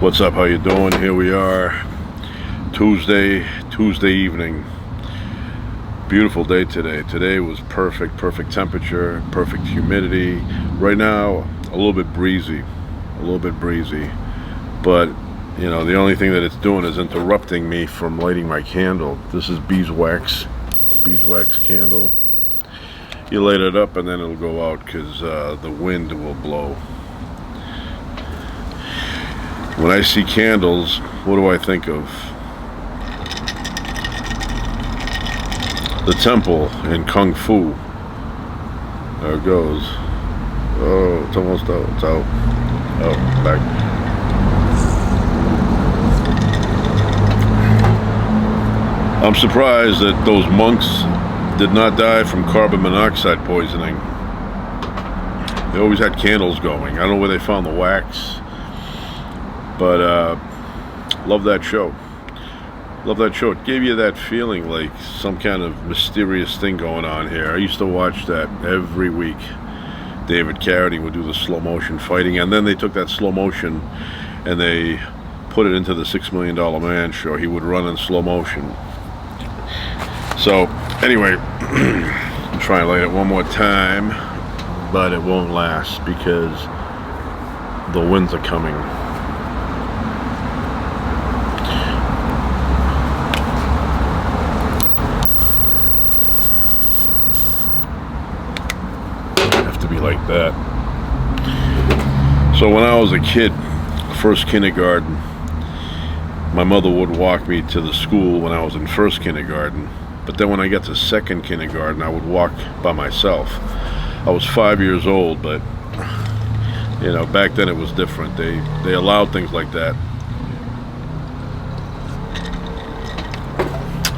What's up? How you doing? Here we are, Tuesday evening. Beautiful day today. Today was perfect temperature, perfect humidity. Right now, a little bit breezy, but you know, the only thing that it's doing is interrupting me from lighting my candle. This is beeswax candle. You light it up and then it'll go out because the wind will blow. When I see candles, what do I think of? The temple in Kung Fu. There it goes. Oh, it's almost out. It's out. Oh, back. I'm surprised that those monks did not die from carbon monoxide poisoning. They always had candles going. I don't know where they found the wax. But love that show. It gave you that feeling like some kind of mysterious thing going on here. I used to watch that every week. David Carradine would do the slow motion fighting, and then they took that slow motion and they put it into the $6 Million Man show. He would run in slow motion. So anyway, I'm trying to light it one more time, but it won't last because the winds are coming. Be like that. So when I was a kid, first kindergarten, my mother would walk me to the school when I was in first kindergarten, but then when I got to second kindergarten, I would walk by myself. I was 5 years old, but you know, back then it was different. They allowed things like that.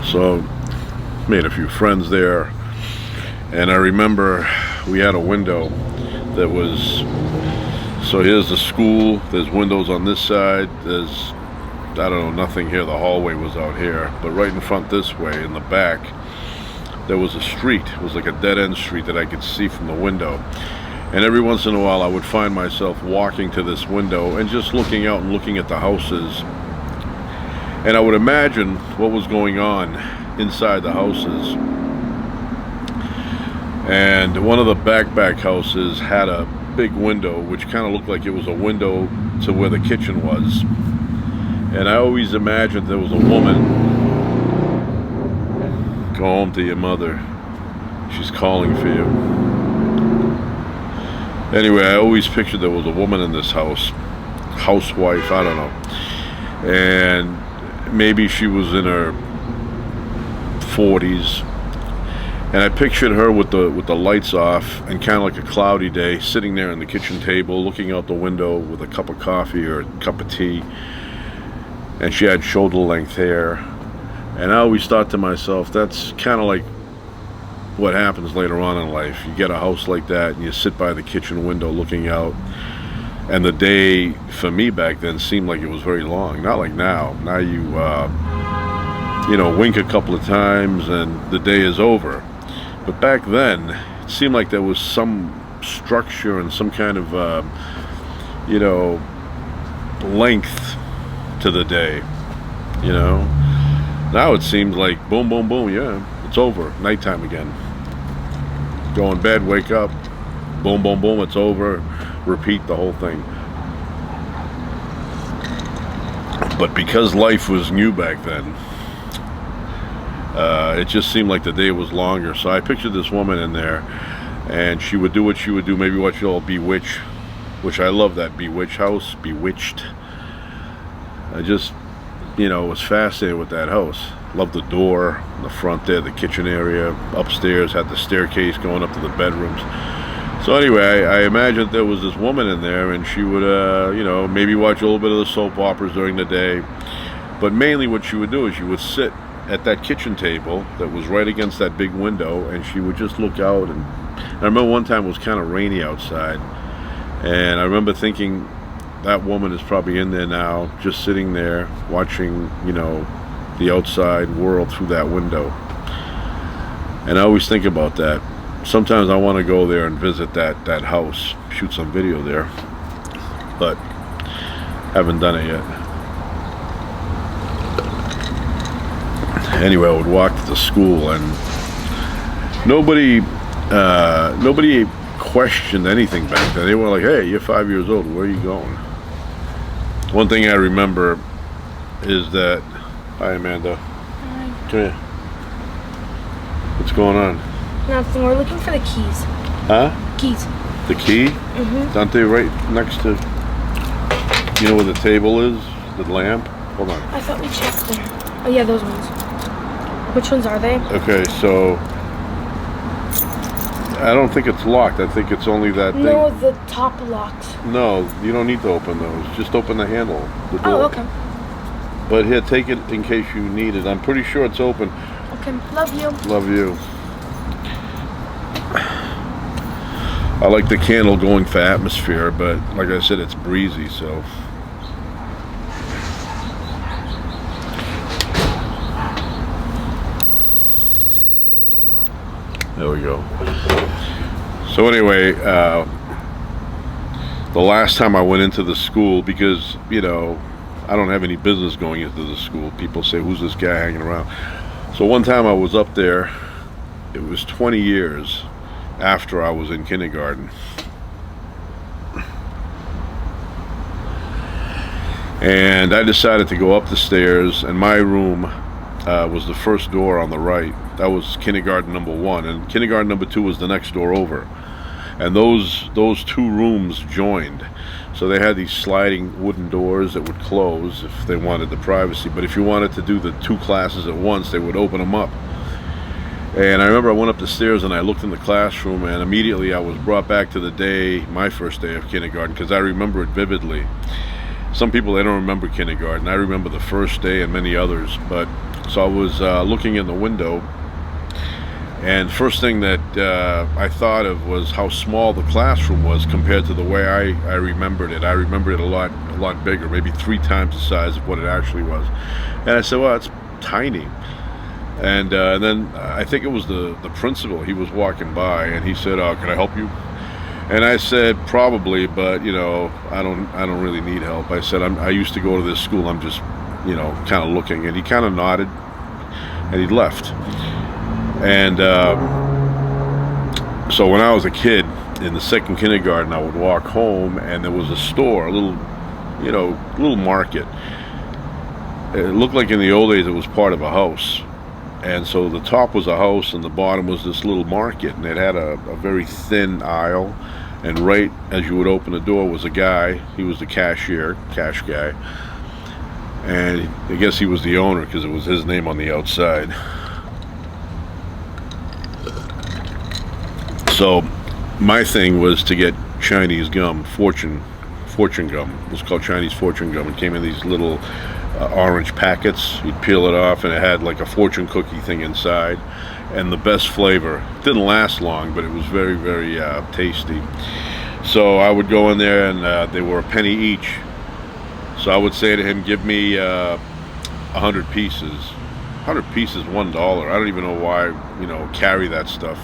So made a few friends there, and I remember we had a window that was, so here's the school, there's windows on this side, there's, I don't know, nothing here, the hallway was out here, but right in front this way, in the back, there was a street. It was like a dead-end street that I could see from the window. And every once in a while I would find myself walking to this window and just looking out and looking at the houses. And I would imagine what was going on inside the houses. And one of the back houses had a big window which kind of looked like it was a window to where the kitchen was. And I always imagined there was a woman. Go home to your mother. She's calling for you. Anyway, I always pictured there was a woman in this house. Housewife, I don't know. And maybe she was in her 40s. And I pictured her with the lights off and kind of like a cloudy day, sitting there on the kitchen table, looking out the window with a cup of coffee or a cup of tea. And she had shoulder-length hair. And I always thought to myself, that's kind of like what happens later on in life. You get a house like that and you sit by the kitchen window looking out. And the day, for me back then, seemed like it was very long. Not like now. Now you know, wink a couple of times and the day is over. But back then, it seemed like there was some structure and some kind of, you know, length to the day, you know. Now it seems like boom, boom, boom, yeah, it's over, nighttime again. Go in bed, wake up, boom, boom, boom, it's over, repeat the whole thing. But because life was new back then, it just seemed like the day was longer. So I pictured this woman in there, and she would do what she would do, maybe watch all Bewitched, which I love that Bewitched house, Bewitched. I just, you know, was fascinated with that house. Loved the door, the front there, the kitchen area, upstairs, had the staircase going up to the bedrooms. So anyway, I imagined there was this woman in there, and she would, you know, maybe watch a little bit of the soap operas during the day. But mainly what she would do is she would sit at that kitchen table that was right against that big window, and she would just look out. And I remember one time it was kind of rainy outside, and I remember thinking that woman is probably in there now, just sitting there watching, you know, the outside world through that window. And I always think about that. Sometimes I want to go there and visit that house, shoot some video there. But Haven't done it yet. Anyway, I would walk to the school, and nobody questioned anything back then. They were like, "Hey, you're 5 years old. Where are you going?" One thing I remember is that, hi Amanda. Hi. Come here. What's going on? Nothing. We're looking for the keys. Huh? Keys. The key? Mm-hmm. Aren't they right next to, you know where the table is? The lamp? Hold on. I thought we checked there. Oh yeah, those ones. Which ones are they? Okay, so I don't think it's locked. I think it's only that thing. No, the top locked. No, you don't need to open those. Just open the handle, the door. Oh, okay. But here, take it in case you need it. I'm pretty sure it's open. Okay, love you. Love you. I like the candle going for atmosphere, but like I said, it's breezy, so. There we go. So anyway, the last time I went into the school, because, you know, I don't have any business going into the school. People say, who's this guy hanging around? So one time I was up there, it was 20 years after I was in kindergarten. And I decided to go up the stairs, and my room was the first door on the right. That was kindergarten number 1, and kindergarten number 2 was the next door over. And those two rooms joined. So they had these sliding wooden doors that would close if they wanted the privacy. But if you wanted to do the 2 classes at once, they would open them up. And I remember I went up the stairs and I looked in the classroom, and immediately I was brought back to the day, my first day of kindergarten, because I remember it vividly. Some people, they don't remember kindergarten. I remember the first day and many others. But so I was looking in the window, and first thing that I thought of was how small the classroom was compared to the way I remembered it. I remembered it a lot bigger, maybe 3 times the size of what it actually was. And I said, well, it's tiny. And then I think it was the principal. He was walking by, and he said, "Can I help you?" And I said, "Probably, but you know, I don't really need help." I said, I used to go to this school. I'm just, you know, kind of looking." And he kind of nodded, and he left. And so when I was a kid in the second kindergarten, I would walk home, and there was a store, a little market. It looked like in the old days it was part of a house. And so the top was a house and the bottom was this little market, and it had a very thin aisle, and right as you would open the door was a guy. He was the cash guy, and I guess he was the owner because it was his name on the outside. So my thing was to get Chinese gum, fortune gum. It was called Chinese fortune gum. It came in these little orange packets. You'd peel it off, and it had like a fortune cookie thing inside, and the best flavor. It didn't last long, but it was very, very tasty. So I would go in there, and they were a penny each. So I would say to him, "Give me 100 pieces. 100 pieces, $1. I don't even know why, carry that stuff.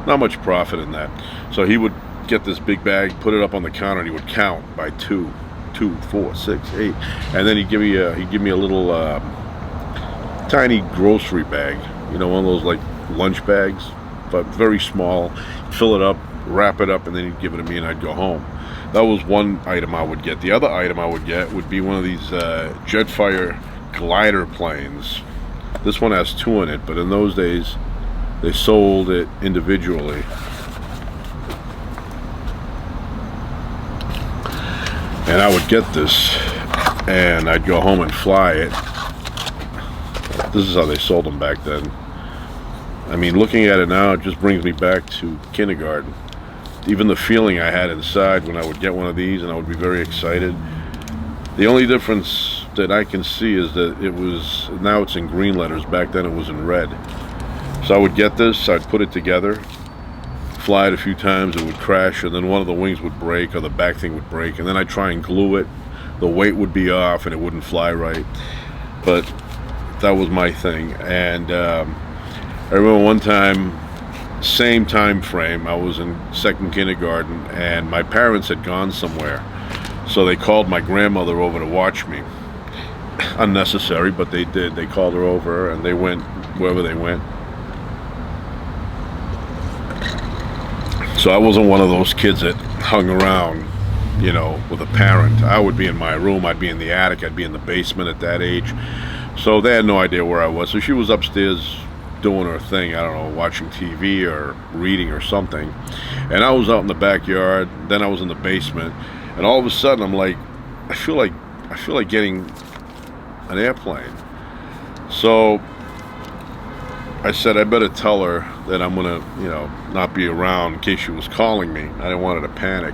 Not much profit in that." So he would get this big bag, put it up on the counter, and he would count by 2, 4, 6, 8, and then he'd give me a little tiny grocery bag, one of those like lunch bags, but very small. Fill it up, wrap it up, and then he'd give it to me, and I'd go home. That was one item I would get. The other item I would get would be one of these Jetfire glider planes. This one has 2 in it, but in those days they sold it individually. And I would get this, and I'd go home and fly it. This is how they sold them back then. I mean, looking at it now, it just brings me back to kindergarten. Even the feeling I had inside when I would get one of these, and I would be very excited. The only difference that I can see is that now it's in green letters. Back then it was in red. So I would get this, I'd put it together, fly it a few times, it would crash, and then one of the wings would break, or the back thing would break, and then I'd try and glue it. The weight would be off and it wouldn't fly right. But that was my thing. And I remember one time, same time frame, I was in second kindergarten, and my parents had gone somewhere. So they called my grandmother over to watch me. Unnecessary, but they did. They called her over and they went wherever they went. So I wasn't one of those kids that hung around, you know, with a parent. I would be in my room, I'd be in the attic, I'd be in the basement at that age. So they had no idea where I was. So she was upstairs doing her thing, I don't know, watching TV or reading or something. And I was out in the backyard, then I was in the basement, and all of a sudden I'm like, I feel like getting an airplane. So I said I better tell her that I'm gonna, you know, not be around in case she was calling me. I didn't want her to panic.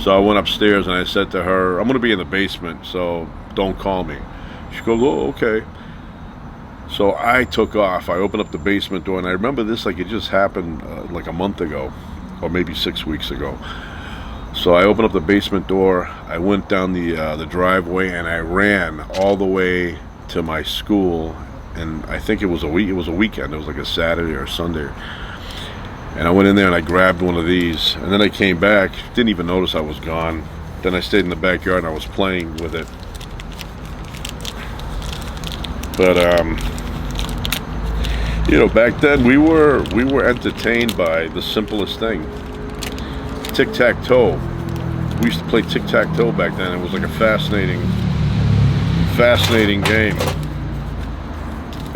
So I went upstairs and I said to her, I'm gonna be in the basement, so don't call me. She goes, oh, okay. So I took off. I opened up the basement door, and I remember this like it just happened like a month ago, or maybe 6 weeks ago. So I opened up the basement door, I went down the driveway, and I ran all the way to my school. And I think it was a weekend. It was like a Saturday or a Sunday. And I went in there and I grabbed one of these, and then I came back, didn't even notice I was gone. Then I stayed in the backyard and I was playing with it. But you know, back then we were entertained by the simplest thing. Tic-tac-toe. We used to play tic-tac-toe back then. It was like a fascinating game.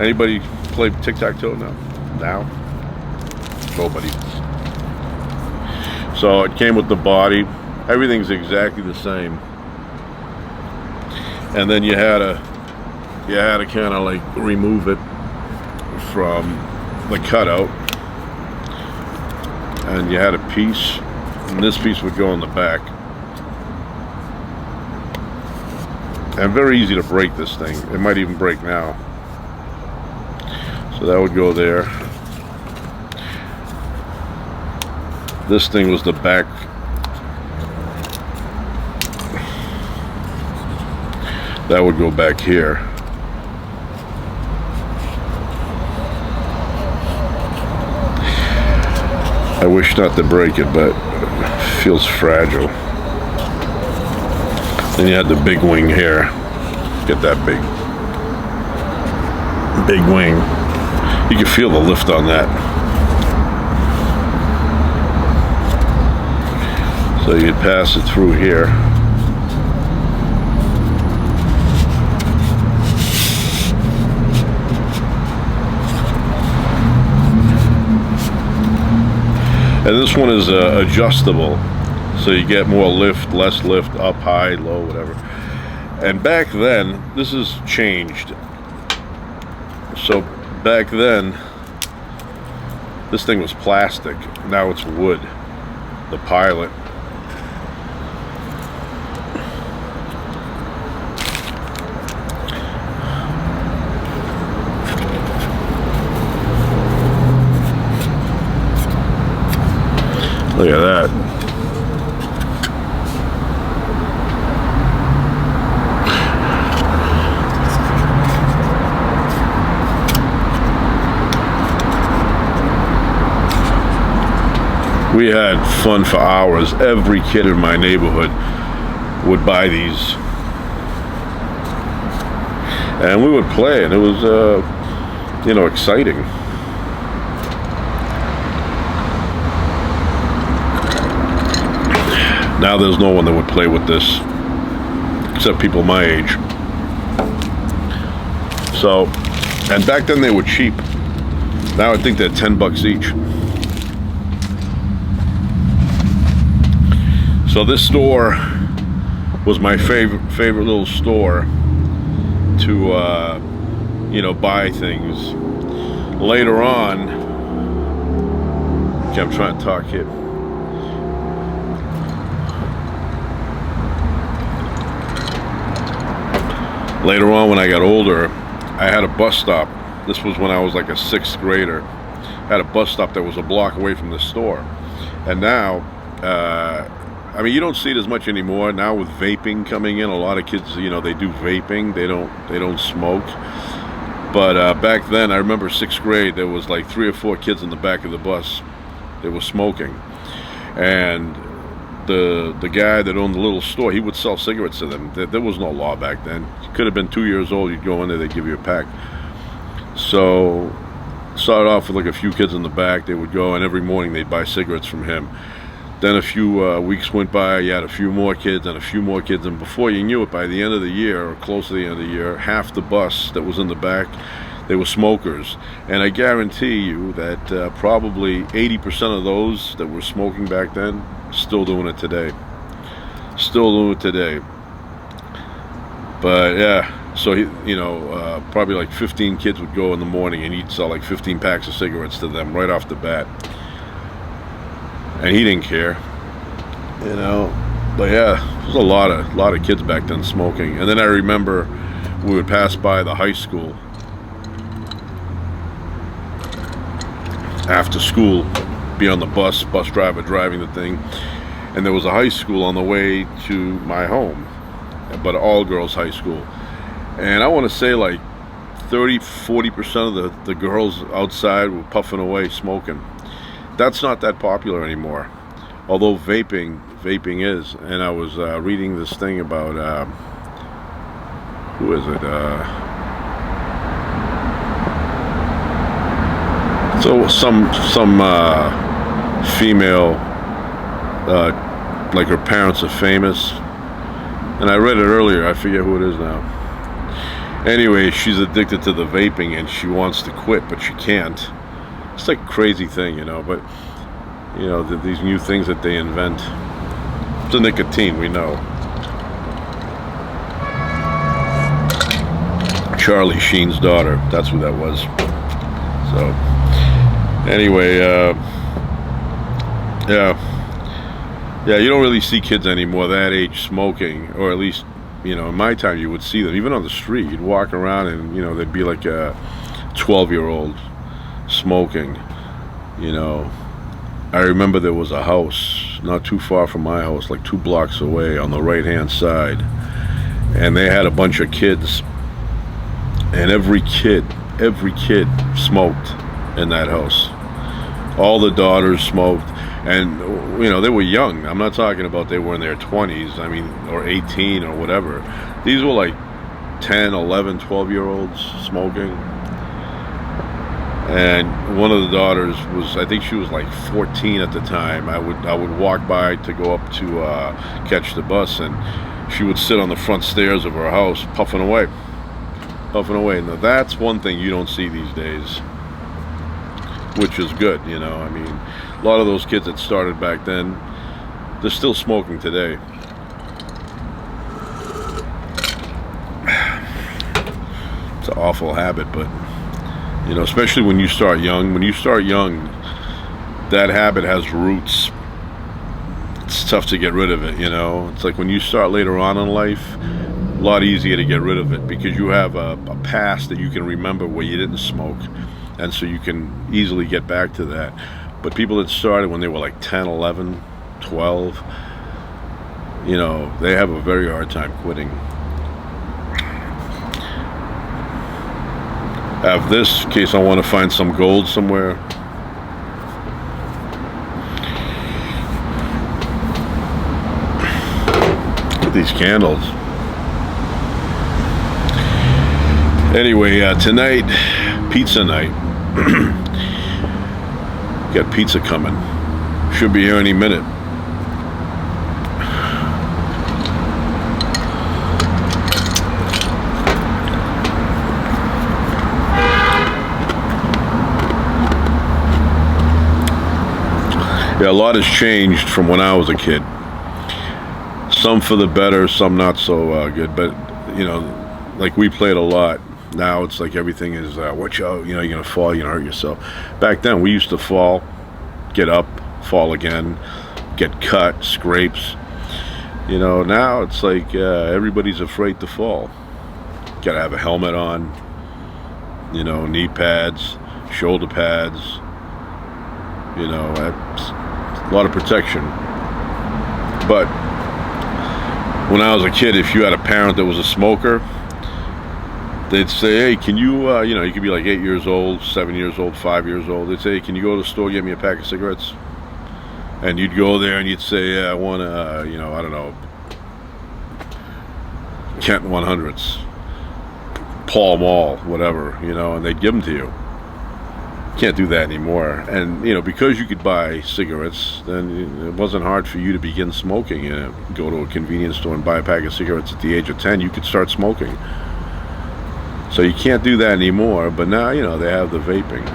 Anybody play tic-tac-toe now? Nobody. So it came with the body. Everything's exactly the same. And then you had to kind of like remove it from the cutout. And you had a piece, and this piece would go in the back. And very easy to break this thing. It might even break now. So that would go there. This thing was the back. That would go back here. I wish not to break it, but it feels fragile. Then you had the big wing here. Get that big wing. You can feel the lift on that. So you'd pass it through here. And this one is adjustable. So you get more lift, less lift, up, high, low, whatever. And back then, this has changed. So back then, this thing was plastic. Now it's wood. The pilot. Look at that. We had fun for hours. Every kid in my neighborhood would buy these. And we would play, and it was, you know, exciting. Now there's no one that would play with this, except people my age. So, and back then they were cheap. Now I think they're $10 each. So this store was my favorite little store to, you know, buy things. Later on, okay, I'm trying to talk here. Later on, when I got older, I had a bus stop. This was when I was like a 6th grader. I had a bus stop that was a block away from the store. And now, I mean, you don't see it as much anymore. Now with vaping coming in, a lot of kids, you know, they do vaping. They don't smoke. But back then, I remember 6th grade, there was like 3 or 4 kids in the back of the bus. They were smoking. And the guy that owned the little store, he would sell cigarettes to them. There was no law back then. You could have been 2 years old. You'd go in there, they'd give you a pack. So started off with like a few kids in the back. They would go, and every morning they'd buy cigarettes from him. Then a few weeks went by, you had a few more kids and a few more kids, and before you knew it, by the end of the year, or close to the end of the year, half the bus that was in the back, they were smokers. And I guarantee you that probably 80% of those that were smoking back then, still doing it today. Still doing it today. But yeah, so probably like 15 kids would go in the morning, and he'd sell like 15 packs of cigarettes to them right off the bat. And he didn't care, But yeah, there was a lot of kids back then smoking. And then I remember we would pass by the high school after school, be on the bus driver driving the thing, and there was a high school on the way to my home, but all girls high school. And I want to say like 30-40% of the girls outside were puffing away smoking. That's not that popular anymore, although vaping is. And I was reading this thing about who is it? So some female, like her parents are famous, and I read it earlier. I forget who it is now. Anyway, she's addicted to the vaping and she wants to quit, but she can't. It's like a crazy thing, but these new things that they invent. It's the nicotine, we know. Charlie Sheen's daughter, that's who that was. So anyway, yeah, you don't really see kids anymore that age smoking, or at least in my time you would see them even on the street. You'd walk around and there'd be like a 12-year-old smoking. I remember there was a house not too far from my house, like 2 blocks away on the right hand side, and they had a bunch of kids, and every kid smoked in that house. All the daughters smoked, and they were young. I'm not talking about they were in their 20s, or 18 or whatever. These were like 10, 11, 12-year-olds smoking. And one of the daughters was, I think she was like 14 at the time. I would walk by to go up to catch the bus, and she would sit on the front stairs of her house puffing away. Now that's one thing you don't see these days, which is good. A lot of those kids that started back then, they're still smoking today. It's an awful habit, but especially when you start young. When you start young, that habit has roots. It's tough to get rid of it, It's like when you start later on in life, a lot easier to get rid of it because you have a past that you can remember where you didn't smoke, and so you can easily get back to that. But people that started when they were like 10, 11, 12, they have a very hard time quitting. I have this in case I want to find some gold somewhere. Look at these candles. Anyway, tonight, pizza night. Got pizza coming. Should be here any minute. Yeah, a lot has changed from when I was a kid. Some for the better, some not so good. But, like we played a lot. Now it's like everything is, watch out, you're going to fall, you're going to hurt yourself. Back then, we used to fall, get up, fall again, get cut, scrapes. Now it's like everybody's afraid to fall. Got to have a helmet on, knee pads, shoulder pads, a lot of protection. But when I was a kid, if you had a parent that was a smoker, they'd say, hey, can you, you could be like 8 years old, 7 years old, 5 years old. They'd say, hey, can you go to the store, get me a pack of cigarettes? And you'd go there and you'd say, yeah, I want to, I don't know, Kent 100s, Pall Mall, whatever, and they'd give them to you. Can't do that anymore. And because you could buy cigarettes, then it wasn't hard for you to begin smoking. Go to a convenience store and buy a pack of cigarettes at the age of 10, you could start smoking. So you can't do that anymore, but now they have the vaping.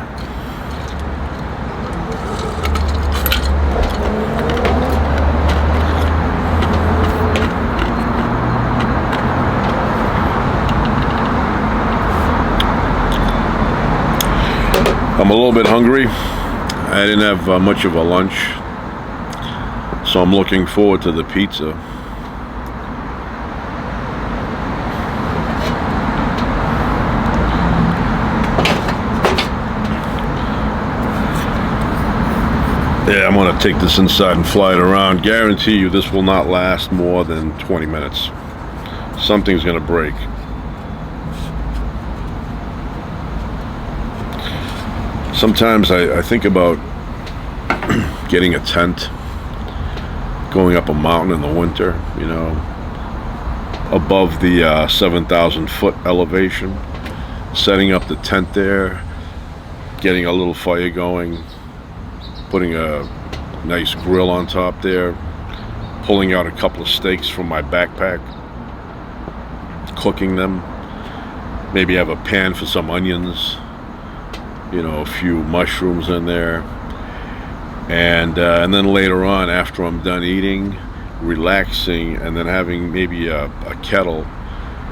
I'm a little bit hungry. I didn't have much of a lunch, so I'm looking forward to the pizza. Yeah, I'm gonna take this inside and fly it around. Guarantee you this will not last more than 20 minutes. Something's gonna break. Sometimes I think about getting a tent, going up a mountain in the winter, above the 7,000 foot elevation, setting up the tent there, getting a little fire going, putting a nice grill on top there, pulling out a couple of steaks from my backpack, cooking them, maybe have a pan for some onions, a few mushrooms in there, and then later on, after I'm done eating, relaxing, and then having maybe a kettle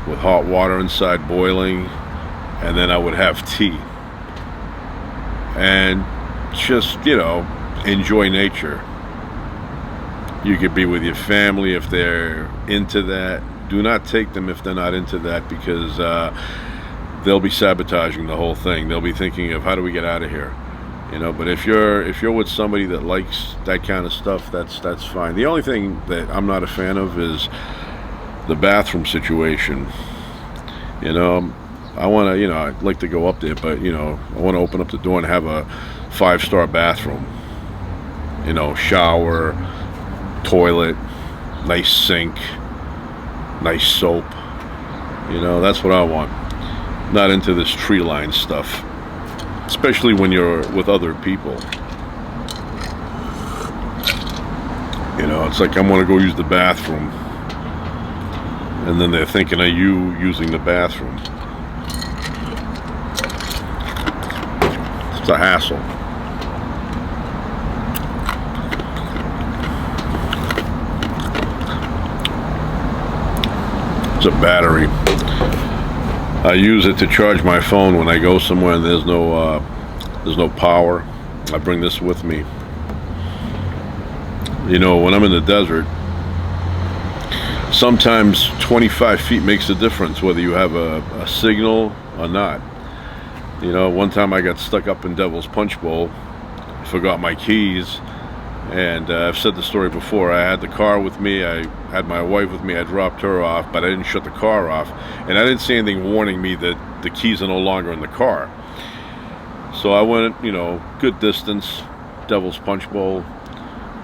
with hot water inside boiling, and then I would have tea and just enjoy nature. You could be with your family if they're into that. Do not take them if they're not into that, because they'll be sabotaging the whole thing. They'll be thinking of, how do we get out of here? But if you're with somebody that likes that kind of stuff, that's fine. The only thing that I'm not a fan of is the bathroom situation. I want to, I'd like to go up there, but I want to open up the door and have a 5-star bathroom. Shower, toilet, nice sink, nice soap. That's what I want. Not into this tree line stuff, especially when you're with other people. It's like I want to go use the bathroom, and then they're thinking of you using the bathroom. It's a hassle. It's a battery. I use it to charge my phone when I go somewhere and there's no power. I bring this with me. When I'm in the desert, sometimes 25 feet makes a difference whether you have a signal or not. One time I got stuck up in Devil's Punch Bowl, forgot my keys, and I've said the story before. I had the car with me, I had my wife with me, I dropped her off, but I didn't shut the car off, and I didn't see anything warning me that the keys are no longer in the car. So I went, good distance, Devil's Punch Bowl,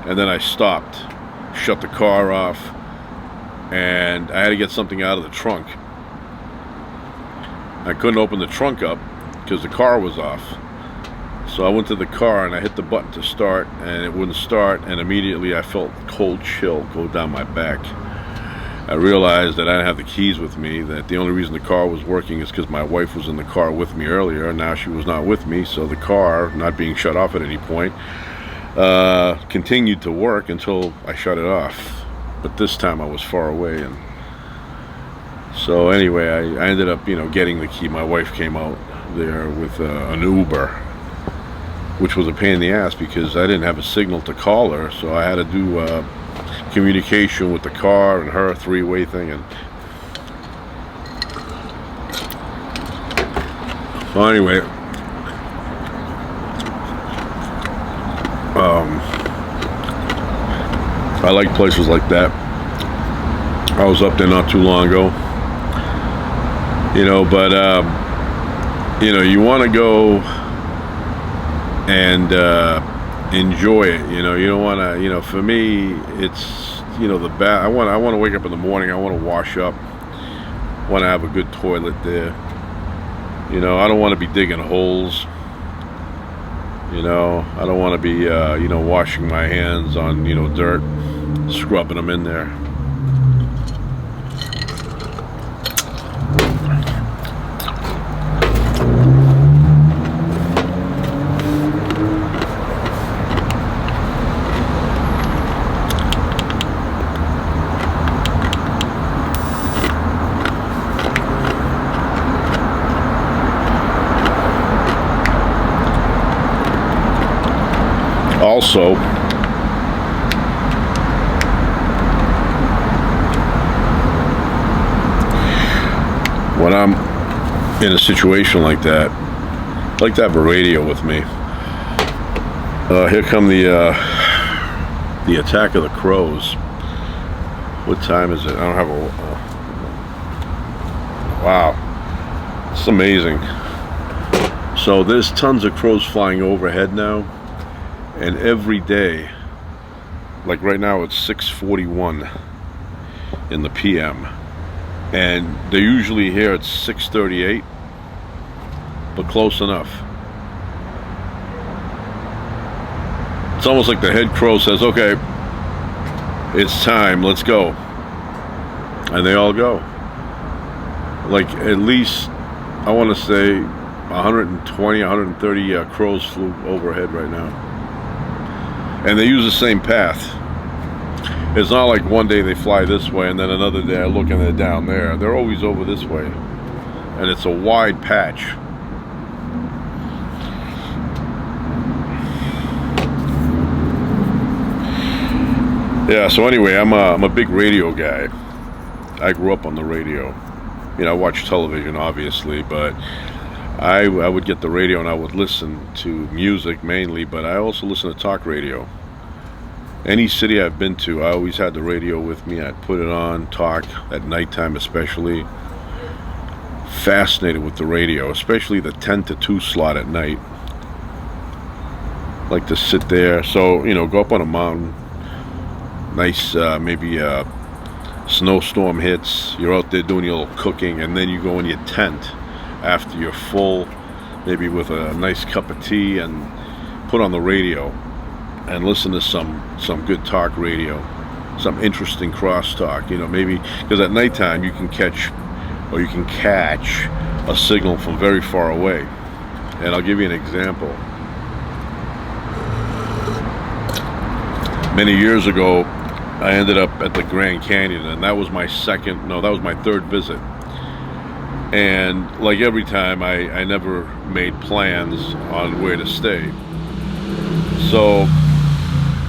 and then I stopped, shut the car off, and I had to get something out of the trunk. I couldn't open the trunk up because the car was off. So I went to the car and I hit the button to start, and it wouldn't start, and immediately I felt cold chill go down my back. I realized that I didn't have the keys with me, that the only reason the car was working is because my wife was in the car with me earlier, and now she was not with me, so the car, not being shut off at any point, continued to work until I shut it off. But this time I was far away, and so anyway, I ended up, getting the key. My wife came out there with an Uber, which was a pain in the ass because I didn't have a signal to call her, so I had to do communication with the car and her, three-way thing. And so anyway, I like places like that. I was up there not too long ago, but you want to go and enjoy it. You know, you don't want to. You know, for me, it's the bath. I want to wake up in the morning. I want to wash up. Want to have a good toilet there. You know, I don't want to be digging holes. You know, I don't want to be washing my hands on dirt, scrubbing them in there. Also, when I'm in a situation like that, I like to have a radio with me. Here come the attack of the crows. What time is it? I don't have a. Wow, it's amazing. So there's tons of crows flying overhead now. And every day, like right now it's 6:41 in the PM, and they're usually here at 6:38, but close enough. It's almost like the head crow says, okay, it's time, let's go. And they all go. Like at least, I want to say 120, 130 crows flew overhead right now. And they use the same path. It's not like one day they fly this way and then another day I look and they're down there. They're always over this way. And it's a wide patch. Yeah, so anyway, I'm a big radio guy. I grew up on the radio. You know, I watch television obviously, but I would get the radio and I would listen to music mainly, but I also listen to talk radio. Any city I've been to, I always had the radio with me. I'd put it on, talk at nighttime especially. Fascinated with the radio, especially the 10 to 2 slot at night. Like to sit there. So, go up on a mountain. Nice, maybe a snowstorm hits. You're out there doing your little cooking, and then you go in your tent after you're full, maybe with a nice cup of tea, and put on the radio and listen to some good talk radio, some interesting crosstalk. Maybe because at nighttime you can catch a signal from very far away. And I'll give you an example. Many years ago, I ended up at the Grand Canyon, and that was my third visit. And like every time, I never made plans on where to stay. So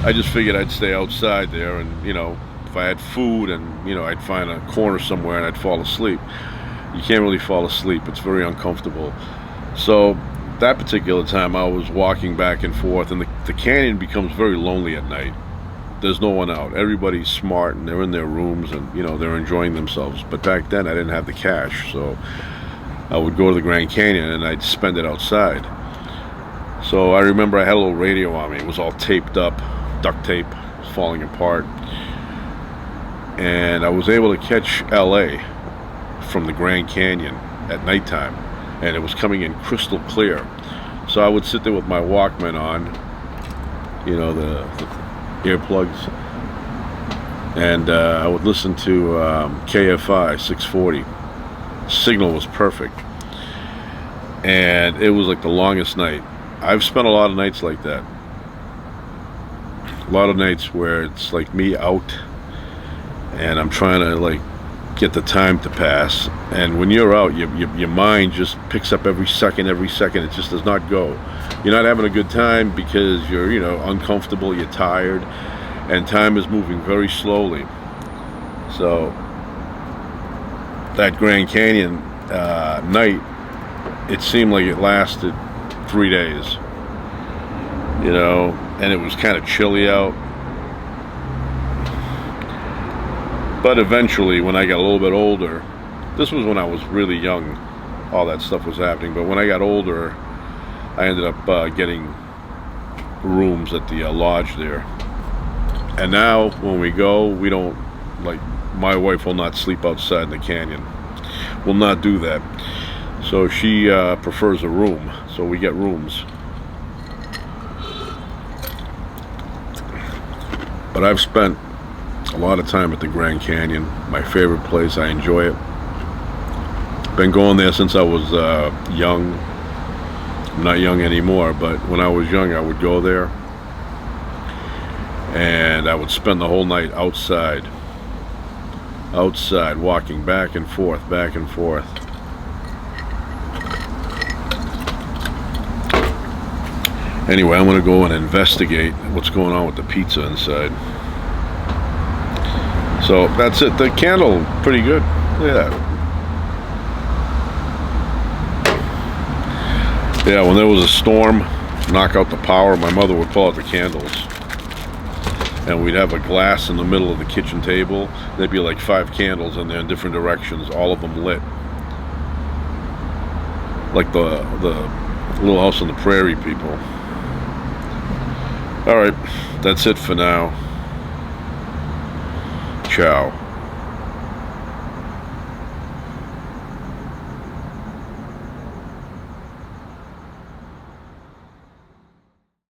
I just figured I'd stay outside there, and if I had food and I'd find a corner somewhere and I'd fall asleep. You can't really fall asleep, it's very uncomfortable. So that particular time I was walking back and forth, and the canyon becomes very lonely at night. There's no one out. Everybody's smart and they're in their rooms and they're enjoying themselves. But back then I didn't have the cash, so I would go to the Grand Canyon and I'd spend it outside. So I remember I had a little radio on me. It was all taped up, duct tape, falling apart. And I was able to catch LA from the Grand Canyon at nighttime, and it was coming in crystal clear. So I would sit there with my Walkman on, the earplugs, and I would listen to KFI 640. Signal was perfect, and it was like the longest night. I've spent a lot of nights like that. A lot of nights where it's like me out, and I'm trying to get the time to pass. And when you're out, your mind just picks up every second. It just does not go. You're not having a good time because you're uncomfortable, you're tired, and time is moving very slowly. So that Grand Canyon night, it seemed like it lasted 3 days, and it was kind of chilly out. But eventually, when I got a little bit older, this was when I was really young, all that stuff was happening, but when I got older, I ended up getting rooms at the lodge there. And now when we go, we don't, like, my wife will not sleep outside in the canyon. Will not do that. So she prefers a room. So we get rooms. But I've spent a lot of time at the Grand Canyon. My favorite place. I enjoy it. Been going there since I was young. I'm not young anymore, but when I was young, I would go there. And I would spend the whole night outside, walking back and forth. Anyway, I'm gonna go and investigate what's going on with the pizza inside. So that's it. The candle, pretty good. Look at that. Yeah, when there was a storm, knock out the power, my mother would pull out the candles. And we'd have a glass in the middle of the kitchen table. There'd be like 5 candles in there in different directions, all of them lit. Like the Little House on the Prairie people. Alright, that's it for now. Ciao.